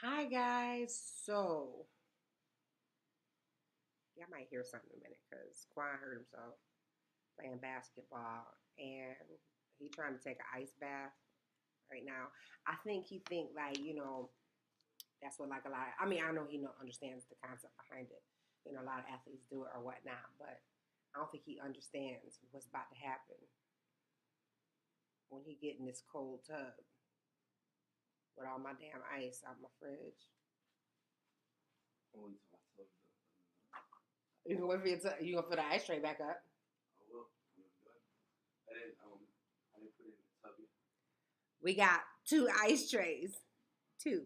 Hi guys. So y'all might hear something in a minute because Quan hurt himself playing basketball and he trying to take an ice bath right now. I think he think like that's what like a lot. I mean I know he understands the concept behind it. A lot of athletes do it or whatnot, but I don't think he understands what's about to happen when he get in this cold tub with all my damn ice out my fridge. Only till I tell you You gonna wait for you gonna fill the ice tray back up? I will. I'm done. I didn't put it in the tub yet. We got two ice trays. Two.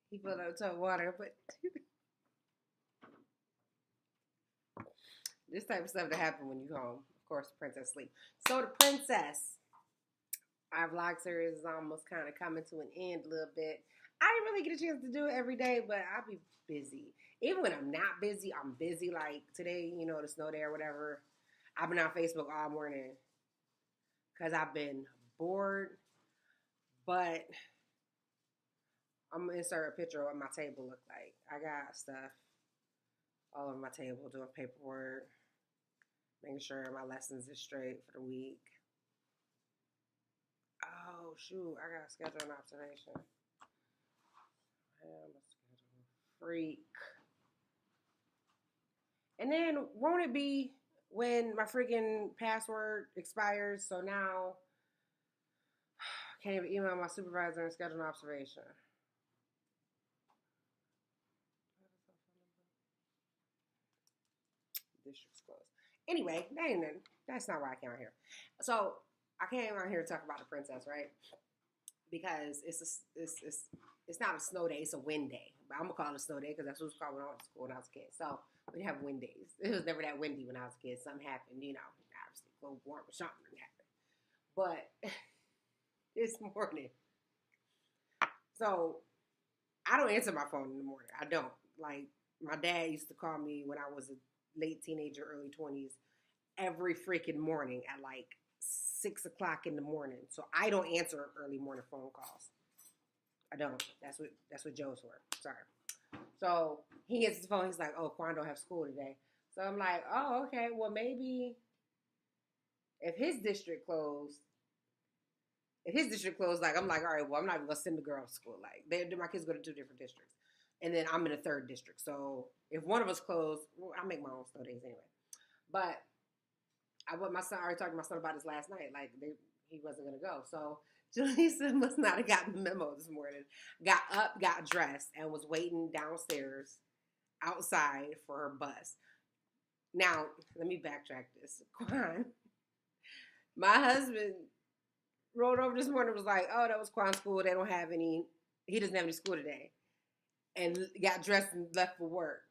He filled up to water, but this type of stuff to happen when you home. Of course, the princess sleep. So the princess, our vlog series is almost kind of coming to an end a little bit. I didn't really get a chance to do it every day, but I'll be busy. Even when I'm not busy, I'm busy. Like today, the snow day or whatever. I've been on Facebook all morning because I've been bored. But I'm gonna insert a picture of what my table look like. I got stuff all over my table, doing paperwork, making sure my lessons is straight for the week. Oh shoot, I got to schedule an observation. I am a schedule freak. And then won't it be when my freaking password expires? So now I can't even email my supervisor and schedule an observation. District's closed. Anyway, that's not why I came out here. So I came out here to talk about the princess, right? Because it's not a snow day, it's a wind day. But I'm gonna call it a snow day because that's what it was called when I went to school when I was a kid. So we have wind days. It was never that windy when I was a kid. Something happened, obviously global warming, something happened. But this morning, so I don't answer my phone in the morning. I don't. Like my dad used to call me when I was a late teenager, early 20s, every freaking morning at like 6 o'clock in the morning. So I don't answer early morning phone calls. I don't. That's what Joe's for. Sorry. So he gets his phone. He's like, "Oh, Quan don't have school today." So I'm like, "Oh, okay. Well, maybe if his district closed, like I'm like, all right. Well, I'm not even gonna send the girl to school. Like, my kids go to two different districts, and then I'm in a third district. So if one of us closed, well, I make my own snow days anyway. But I already talked to my son about this last night. Like he wasn't gonna go. So Jaleesa must not have gotten the memo this morning. Got up, got dressed, and was waiting downstairs outside for her bus. Now, let me backtrack this. Quan, my husband rolled over this morning and was like, "Oh, that was Quan's school. They don't have any. He doesn't have any school today." And got dressed and left for work.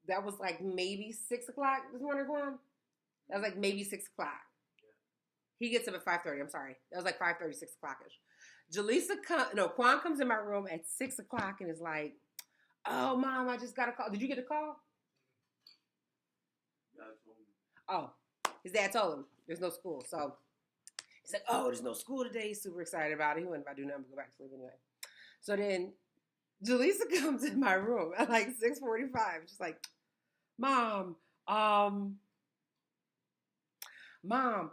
That was like maybe 6 o'clock this morning, Quan. That was like maybe 6 o'clock. He gets up at 5:30. I'm sorry. That was like 5:30, 6 o'clock ish. Quan comes in my room at 6 o'clock and is like, "Oh, mom, I just got a call. Did you get a call?" Yeah, I told him. Oh, his dad told him there's no school. So he's like, "Oh, there's no school today." He's super excited about it. He went about do nothing but go back to sleep anyway. So then Jaleesa comes in my room at like 6:45. She's like, "Mom, um, mom,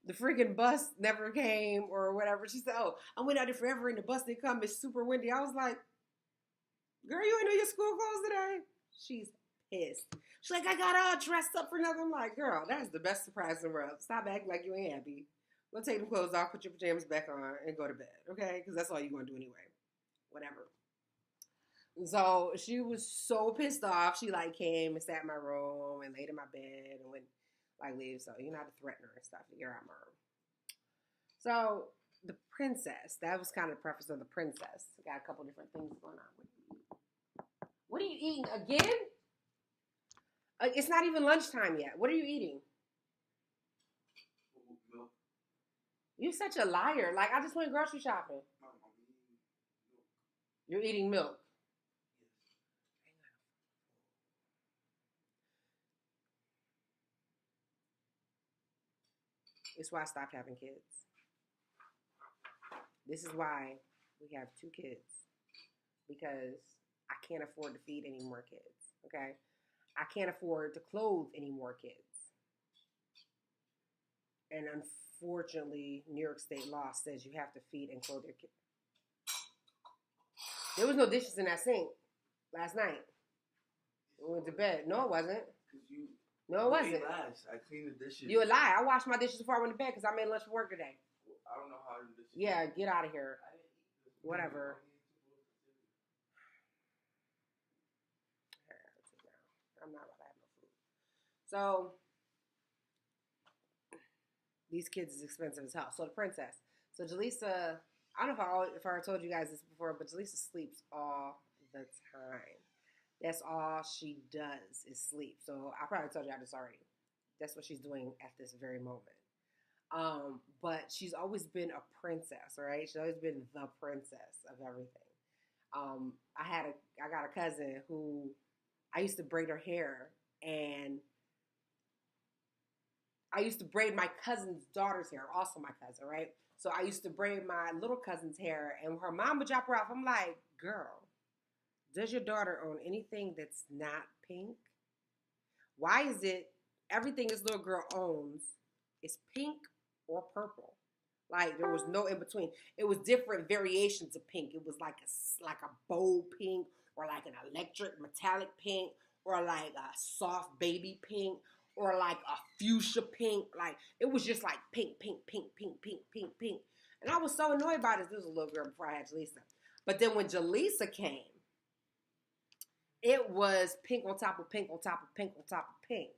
the freaking bus never came or whatever." She said, "Oh, I went out there forever and the bus didn't come. It's super windy." I was like, "Girl, you ain't know your school closed today?" She's pissed. She's like, "I got all dressed up for nothing." I'm like, "Girl, that's the best surprise in the world. Stop acting like you ain't happy. Go take them clothes off, put your pajamas back on, and go to bed, okay? Because that's all you're going to do anyway. Whatever." So she was so pissed off. She like came and sat in my room and laid in my bed and went like leave. So you know how to threaten her and stuff to get her out of my room. So the princess. That was kind of the preface of the princess. Got a couple different things going on. What are you eating again? It's not even lunchtime yet. What are you eating? Milk. You're such a liar. Like I just went grocery shopping. Mom, I'm eating milk. You're eating milk. Yes. It's why I stopped having kids. This is why we have two kids. because I can't afford to feed any more kids. Okay, I can't afford to clothe any more kids. And unfortunately, New York State law says you have to feed and clothe your kids. There was no dishes in that sink last night. We went to bed. No, it wasn't. No, it wasn't. I cleaned the dishes. You a lie. I washed my dishes before I went to bed because I made lunch for work today. I don't know how to do this. Yeah, get out of here. Whatever. I'm not about to have no food. So, these kids is expensive as hell. So, the princess. So, Jaleesa, I don't know if I told you guys this before, but Jaleesa sleeps all the time. That's all she does is sleep. So, I probably told y'all this already. That's what she's doing at this very moment. But she's always been a princess, right? She's always been the princess of everything. I got a cousin who I used to braid her hair, and I used to braid my cousin's daughter's hair, also my cousin, right? So I used to braid my little cousin's hair, and her mom would drop her off. I'm like, girl, does your daughter own anything that's not pink? Why is it everything this little girl owns is pink or purple? Like, there was no in between. It was different variations of pink. It was like a bold pink, or like an electric metallic pink, or like a soft baby pink, or like a fuchsia pink. Like, it was just like pink, pink, pink, pink, pink, pink, pink. And I was so annoyed by this. This was a little girl before I had Jaleesa. But then when Jaleesa came, it was pink on top of pink on top of pink on top of pink.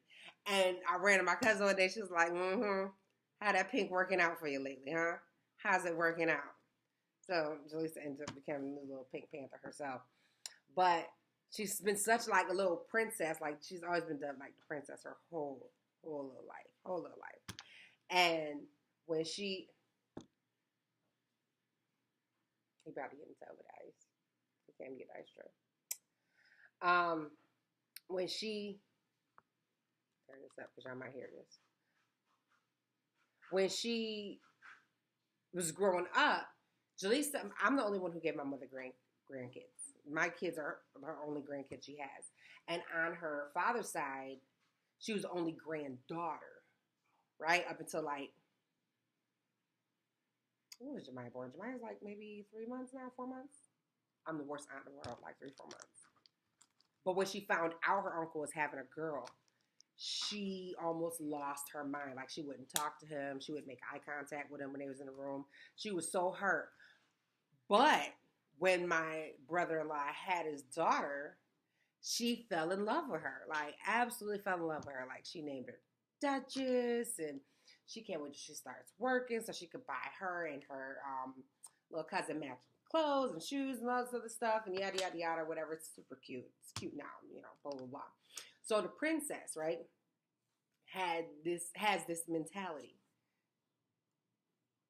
And I ran to my cousin one day. She was like, how that pink working out for you lately, huh? How's it working out? So Jaleesa ended up becoming a little Pink Panther herself. But she's been such like a little princess. Like, she's always been done like the princess her whole little life. And when he about to get into with ice. He can't get ice tray. When she turn this up because y'all might hear this. When she was growing up, Jaleesa, I'm the only one who gave my mother grandkids. My kids are her only grandkids she has. And on her father's side, she was the only granddaughter, right? Up until like, when was Jemiah born? Jemiah's like maybe 3 months now, 4 months. I'm the worst aunt in the world, like 3-4 months. But when she found out her uncle was having a girl, she almost lost her mind. Like, she wouldn't talk to him. She wouldn't make eye contact with him when they was in the room. She was so hurt. But when my brother-in-law had his daughter, she fell in love with her. Like, absolutely fell in love with her. Like, she named her Duchess, and she can't wait till she starts working so she could buy her and her little cousin matching clothes and shoes and all this other stuff and yada, yada, yada, whatever. It's super cute. It's cute now, blah, blah, blah. So the princess, right, has this mentality.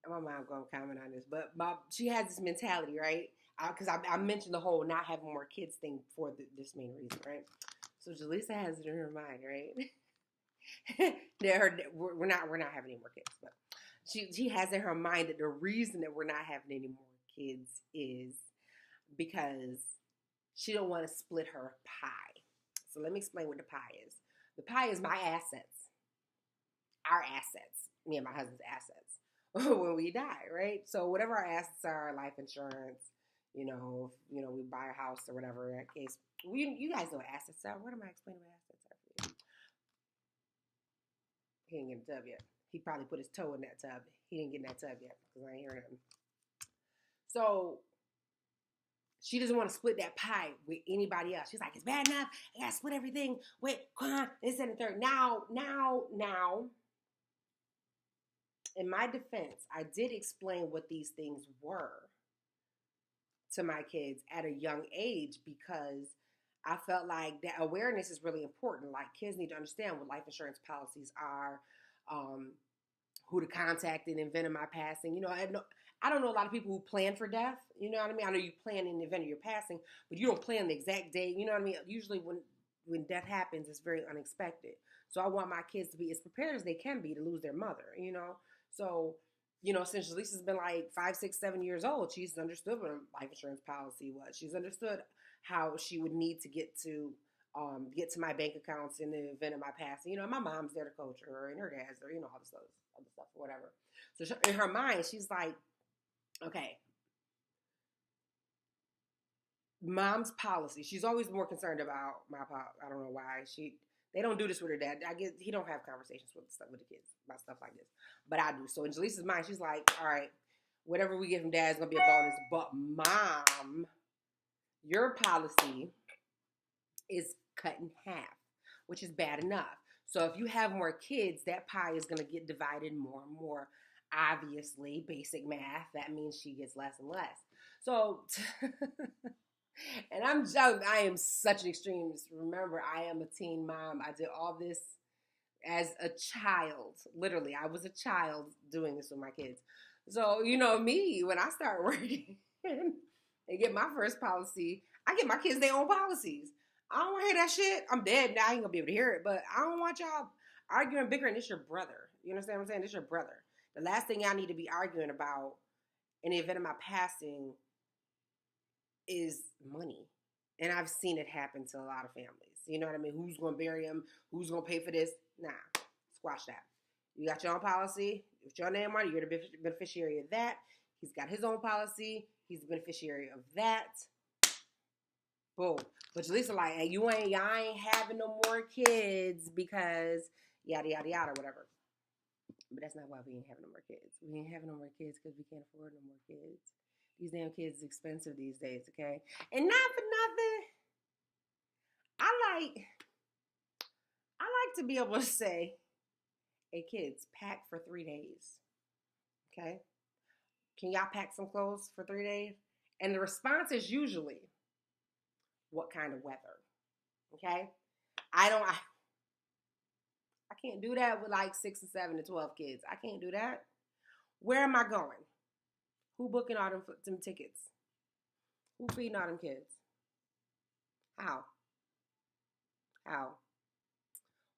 My mom going to comment on this, but she has this mentality, right? Because I mentioned the whole not having more kids thing for this main reason, right? So Jaleesa has it in her mind, right? we're not having any more kids, but she has in her mind that the reason that we're not having any more kids is because she don't want to split her pie. So let me explain what the pie is. The pie is my assets, our assets, me and my husband's assets when we die, right? So whatever our assets are, life insurance, we buy a house or whatever. In that case, you guys know what assets are. What am I explaining what assets are for you? He didn't get in the tub yet. He probably put his toe in that tub. He didn't get in that tub yet because I ain't hearing nothing. So she doesn't want to split that pie with anybody else. She's like, it's bad enough. I got to split everything with this and the third. Now, in my defense, I did explain what these things were to my kids at a young age because I felt like that awareness is really important. Like, kids need to understand what life insurance policies are, who to contact in the event of my passing. I don't know a lot of people who plan for death. You know what I mean? I know you plan in the event of your passing, but you don't plan the exact day. You know what I mean? Usually when death happens, it's very unexpected. So I want my kids to be as prepared as they can be to lose their mother, So since Jaleesa's been like 5, 6, 7 years old, she's understood what a life insurance policy was. She's understood how she would need to get to my bank accounts in the event of my passing. My mom's there to coach her, and her dad's there, all this other stuff or whatever. So in her mind, she's like, okay, mom's policy. She's always more concerned about my pop. I don't know why they don't do this with her dad. I guess he don't have conversations with the kids about stuff like this, but I do. So in Jaleesa's mind, she's like, all right, whatever we get from dad is gonna be a bonus. But mom, your policy is cut in half, which is bad enough. So if you have more kids, that pie is gonna get divided more and more. Obviously, basic math, that means she gets less and less. So and I am such an extremist. Remember, I am a teen mom. I did all this as a child. Literally, I was a child doing this with my kids. So, me, when I start working and get my first policy, I get my kids their own policies. I don't want to hear that shit. I'm dead now. I ain't going to be able to hear it. But I don't want y'all arguing, bickering. It's your brother. You understand what I'm saying? It's your brother. The last thing y'all need to be arguing about in the event of my passing is money. And I've seen it happen to a lot of families. You know what I mean? Who's going to bury him? Who's going to pay for this? Nah, squash that. You got your own policy. With your name on it, you're the beneficiary of that. He's got his own policy. He's the beneficiary of that. Boom. But Jaleesa like, hey, y'all ain't having no more kids because yada, yada, yada, whatever. But that's not why we ain't having no more kids. We ain't having no more kids because we can't afford no more kids. These damn kids is expensive these days, okay? And not for nothing, I like to be able to say, hey kids, pack for 3 days, okay? Can y'all pack some clothes for 3 days? And the response is usually, what kind of weather, okay? I can't do that with like 6 and 7 and 12 kids. I can't do that. Where am I going? Who booking all them tickets? Who feeding all them kids? How?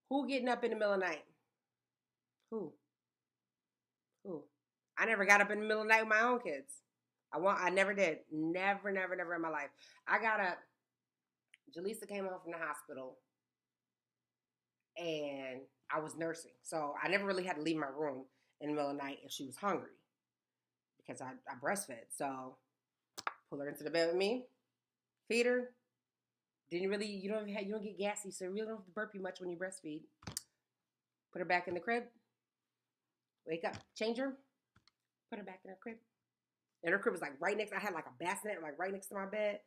Who getting up in the middle of the night? Who? I never got up in the middle of the night with my own kids. I never did. Never in my life. I got up. Jaleesa came home from the hospital and I was nursing. So I never really had to leave my room in the middle of the night if she was hungry because I breastfed. So pull her into the bed with me, feed her. You don't get gassy, so you really don't have to burp you much when you breastfeed. Put her back in the crib. Wake up, change her, put her back in her crib. And her crib was like right next. I had like a bassinet like right next to my bed.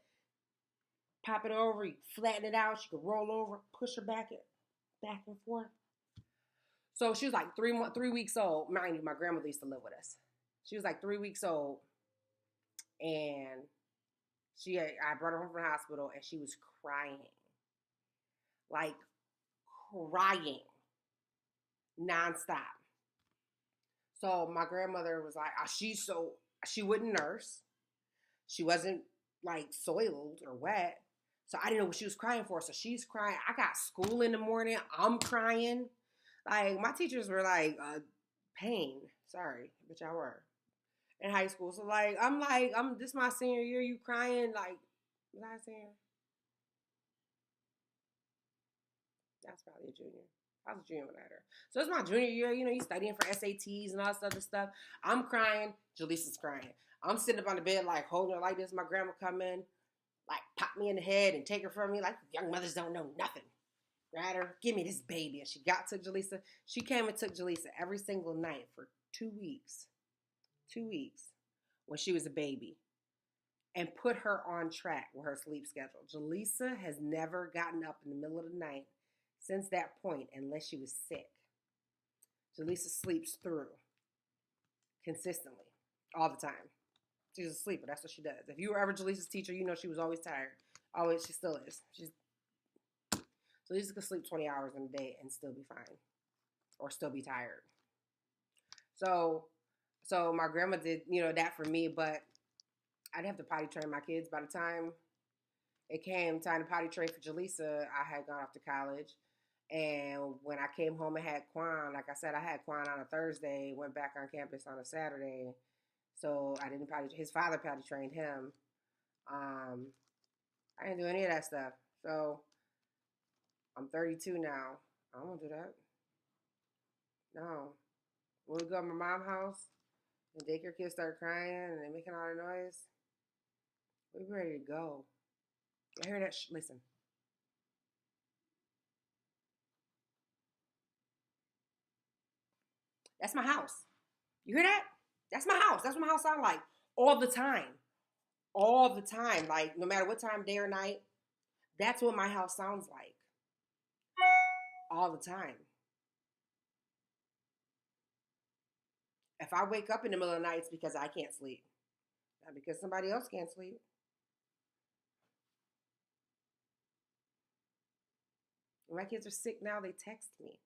Pop it over, you flatten it out. She could roll over, push her back and forth. So she was like 3 weeks old. Mind you, my grandmother used to live with us. She was like 3 weeks old, and I brought her home from the hospital, and she was crying, like crying, nonstop. So my grandmother was like, she wouldn't nurse. She wasn't like soiled or wet. So I didn't know what she was crying for. So she's crying. I got school in the morning. I'm crying. Like my teachers were like, pain. Sorry, but y'all were in high school. So this my senior year. You crying? Like, was I a senior? That's probably a junior. I was a junior when I had her. So it's my junior year. You studying for SATs and all this other stuff. I'm crying. Jaleesa's crying. I'm sitting up on the bed, like, holding her like this. My grandma come in, like, pop me in the head and take her from me. Like, young mothers don't know nothing. Grab her, give me this baby. And she got to Jaleesa. She came and took Jaleesa every single night for 2 weeks. 2 weeks when she was a baby. And put her on track with her sleep schedule. Jaleesa has never gotten up in the middle of the night since that point unless she was sick. Jaleesa sleeps through consistently all the time. She's a sleeper. That's what she does. If you were ever Jaleesa's teacher, you know she was always tired. Always, she still is. Jaleesa could sleep 20 hours in a day and still be fine. Or still be tired. So my grandma did, that for me, but I'd have to potty train my kids. By the time it came time to potty train for Jaleesa, I had gone off to college. And when I came home and had Quan, like I said, I had Quan on a Thursday, went back on campus on a Saturday. So I didn't probably, his father probably trained him. Um, I didn't do any of that stuff. So I'm 32 now. I don't want to do that. No. When we go to my mom's house, the daycare kids start crying and they're making all the noise, we ready to go. I hear that. Listen. That's my house. You hear that? That's my house. That's what my house sounds like all the time. All the time. Like, no matter what time, day or night, that's what my house sounds like. All the time. If I wake up in the middle of the night, it's because I can't sleep. Not because somebody else can't sleep. When my kids are sick now, they text me.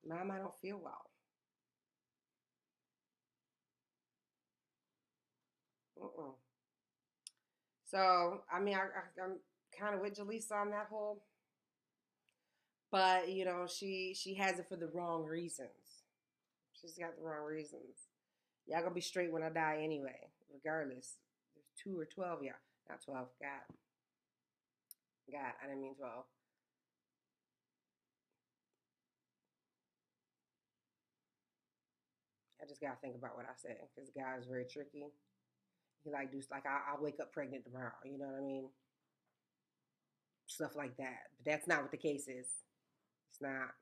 Mom, I don't feel well. Mm-mm. So, I mean, I'm kind of with Jaleesa on that whole, but you know, she has it for the wrong reasons. She's got the wrong reasons. Y'all gonna be straight when I die anyway, regardless. There's 2 or 12 y'all. Not 12. God, I didn't mean 12. I just gotta think about what I said because God is very tricky. He like do like I'll wake up pregnant tomorrow. You know what I mean? Stuff like that. But that's not what the case is. It's not.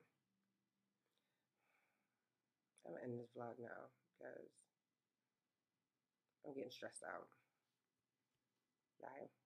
I'm gonna end this vlog now because I'm getting stressed out. Bye.